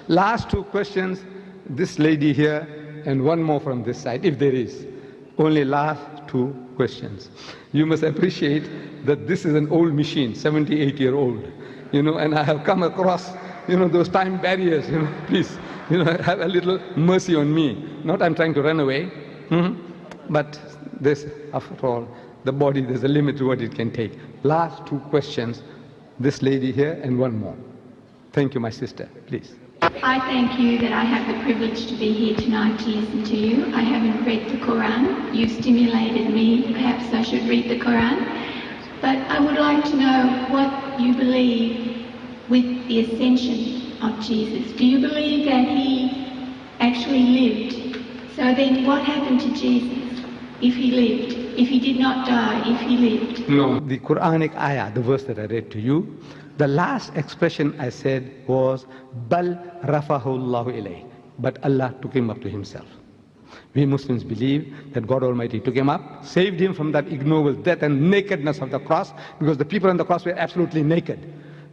Last two questions, this lady here and one more from this side, if there is. Only last two questions. You must appreciate that this is an old machine, 78-year-old, and I have come across, those time barriers, please, have a little mercy on me. Not I'm trying to run away, but this, after all, the body, there's a limit to what it can take. Last two questions, this lady here and one more. Thank you, my sister, please. I thank you that I have the privilege to be here tonight to listen to you. I haven't read the Quran. You've stimulated me. Perhaps I should read the Quran. But I would like to know what you believe with the ascension of Jesus. Do you believe that he actually lived? So then what happened to Jesus if he lived? If he did not die, if he lived? No, the Quranic ayah, the verse that I read to you, the last expression I said was, Bal rafahu Allahu ilayh. But Allah took him up to himself. We Muslims believe that God Almighty took him up, saved him from that ignoble death and nakedness of the cross, because the people on the cross were absolutely naked.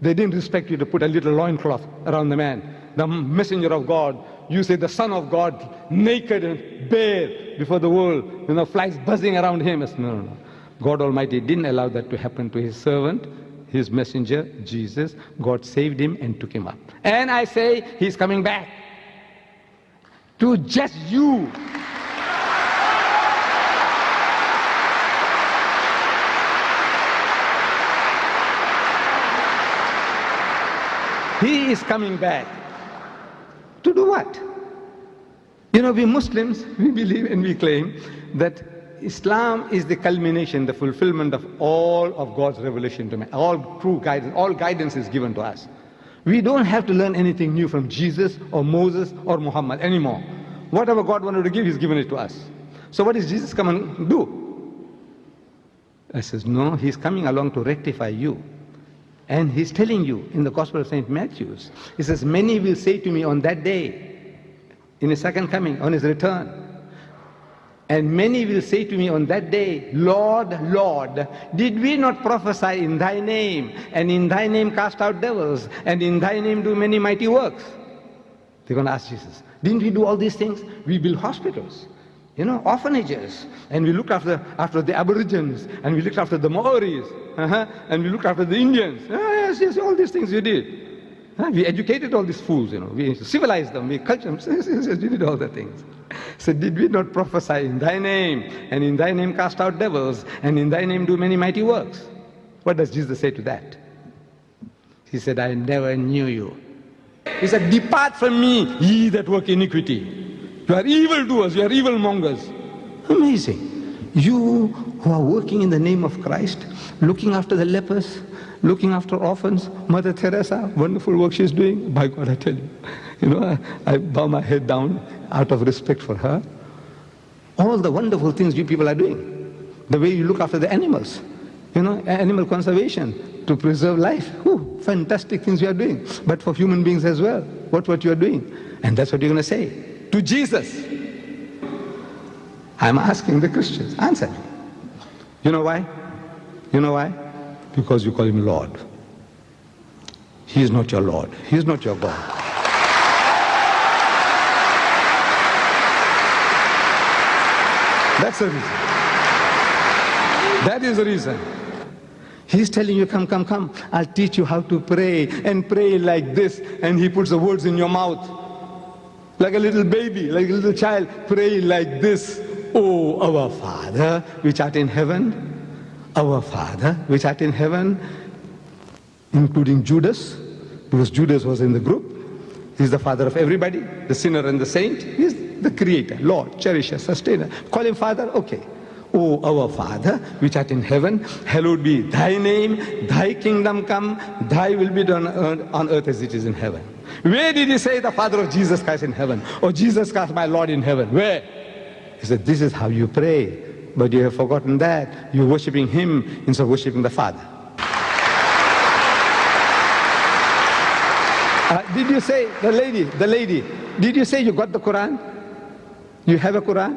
They didn't respect you to put a little loincloth around the man. The messenger of God, you say the Son of God, naked and bare before the world, flies buzzing around him. No. God Almighty didn't allow that to happen to his servant, his messenger, Jesus. God saved him and took him up. And I say, he's coming back to just you. He is coming back. To do what? We Muslims, we believe and we claim that Islam is the culmination, the fulfillment of all of God's revelation to man. All true guidance, all guidance is given to us. We don't have to learn anything new from Jesus or Moses or Muhammad anymore. Whatever God wanted to give, he's given it to us. So what is Jesus coming to do? I says, no, he's coming along to rectify you. And he's telling you in the Gospel of St. Matthew, he says, many will say to me on that day, in his second coming, on his return, and many will say to me on that day, Lord, Lord, did we not prophesy in thy name, and in thy name cast out devils, and in thy name do many mighty works? They're going to ask Jesus, didn't we do all these things? We built hospitals, orphanages, and we looked after the Aborigines, and we looked after the Maoris, and we looked after the Indians. Yes, all these things we did. We educated all these fools, we civilized them, we cultured them, yes, we did all the things. So did we not prophesy in thy name, and in thy name cast out devils, and in thy name do many mighty works? What does Jesus say to that? He said, I never knew you. He said, depart from me, ye that work iniquity. You are evildoers, you are evilmongers. Amazing. You who are working in the name of Christ, looking after the lepers, looking after orphans, Mother Teresa, wonderful work she's doing. By God, I tell you, I bow my head down out of respect for her. All the wonderful things you people are doing. The way you look after the animals, animal conservation, to preserve life. Fantastic things you are doing. But for human beings as well, what you are doing. And that's what you're going to say to Jesus. I'm asking the Christians, answer me. You know why? Because you call him Lord. He is not your Lord. He is not your God. That's the reason. That is the reason. He's telling you, come, I'll teach you how to pray, and pray like this, and he puts the words in your mouth. Like a little baby, like a little child, pray like this. Oh, our Father, which art in heaven, our Father, which art in heaven, including Judas, because Judas was in the group. He's the father of everybody, the sinner and the saint. He's the creator, Lord, cherisher, sustainer. Call him Father, okay. Oh, our Father, which art in heaven, hallowed be thy name, thy kingdom come, thy will be done on earth as it is in heaven. Where did he say the Father of Jesus Christ in heaven? Or Jesus Christ my Lord in heaven? Where? He said, this is how you pray. But you have forgotten that. You're worshipping him instead of worshipping the Father. Did you say, the lady, did you say you got the Quran? You have a Quran?